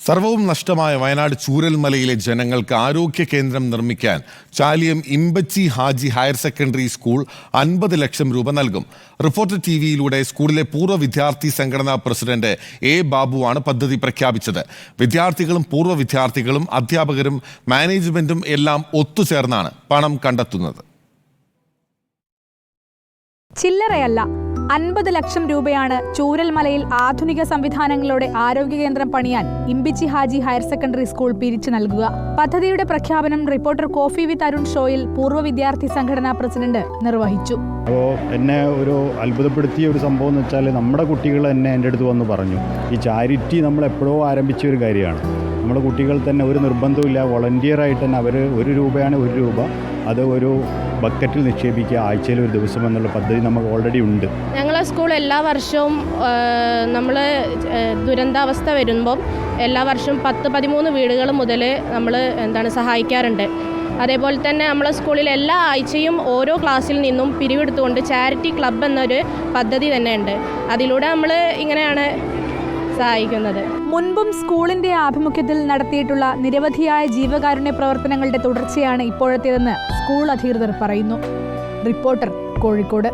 സർവവും നഷ്ടമായ വയനാട് ചൂരൽമലയിലെ ജനങ്ങൾക്ക് ആരോഗ്യ കേന്ദ്രം നിർമ്മിക്കാൻ Chaliyam Imbichi Haji higher secondary school 50 ലക്ഷം രൂപ നൽകും. റിപ്പോർട്ടർ ടിവിയിലൂടെ സ്കൂളിലെ പൂർവ്വ വിദ്യാർത്ഥി സംഘടനാ പ്രസിഡന്റ് എ ബാബുവാണ് പദ്ധതി പ്രഖ്യാപിച്ചത്. വിദ്യാർത്ഥികളും പൂർവ്വ വിദ്യാർത്ഥികളും അധ്യാപകരും മാനേജ്മെന്റും എല്ലാം ഒത്തുചേർന്നാണ് പണം കണ്ടെത്തുന്നത്. ചില്ലറയല്ല, 50 ലക്ഷം രൂപയാണ് ചൂരൽമലയിൽ ആധുനിക സംവിധാനങ്ങളോടെ ആരോഗ്യ കേന്ദ്രം പണിയാൻ Imbichi Haji higher secondary school പിരിച്ചു നൽകുക. പദ്ധതിയുടെ പ്രഖ്യാപനം റിപ്പോർട്ടർ കോഫി വിത്ത് അരുൺ ഷോയിൽ പൂർവ്വ വിദ്യാർത്ഥി സംഘടനാ പ്രസിഡന്റ് നിർവഹിച്ചു. അപ്പോൾ എന്നെ ഒരു അത്ഭുതപ്പെടുത്തിയ ഒരു സംഭവം എന്ന് വെച്ചാൽ നമ്മുടെ കുട്ടികൾ തന്നെ എൻ്റെ അടുത്ത് വന്ന് പറഞ്ഞു, ഈ ചാരിറ്റി നമ്മൾ എപ്പോഴോ ആരംഭിച്ച ഒരു കാര്യമാണ്. നമ്മുടെ കുട്ടികൾ തന്നെ ഒരു നിർബന്ധമില്ല, വോളണ്ടിയറായിട്ട് തന്നെ അവർ 1 രൂപയാണ് 1 രൂപ അത് ഒരു ബക്കറ്റിൽ നിക്ഷേപിക്കുക, ആഴ്ചയിൽ ഒരു ദിവസം എന്നുള്ള പദ്ധതി നമുക്ക് ഓൾറെഡി ഉണ്ട്. ഞങ്ങളെ സ്കൂൾ എല്ലാ വർഷവും നമ്മൾ ദുരന്താവസ്ഥ വരുമ്പം എല്ലാ വർഷവും 10-13 വീടുകൾ മുതൽ നമ്മൾ സഹായിക്കാറുണ്ട്. അതേപോലെ തന്നെ നമ്മളെ സ്കൂളിൽ എല്ലാ ആഴ്ചയും ഓരോ ക്ലാസ്സിൽ നിന്നും പിരിവെടുത്തുകൊണ്ട് ചാരിറ്റി ക്ലബ്ബ് എന്നൊരു പദ്ധതി തന്നെയുണ്ട്. അതിലൂടെ നമ്മൾ ഇങ്ങനെയാണ് സഹായിക്കുന്നത്. മുൻപും സ്കൂളിന്റെ ആഭിമുഖ്യത്തിൽ നടത്തിയിട്ടുള്ള നിരവധിയായ ജീവകാരുണ്യ പ്രവർത്തനങ്ങളുടെ തുടർച്ചയാണ് ഇപ്പോഴത്തേതെന്ന് സ്കൂൾ അധികൃതർ പറയുന്നു. റിപ്പോർട്ടർ, കോഴിക്കോട്.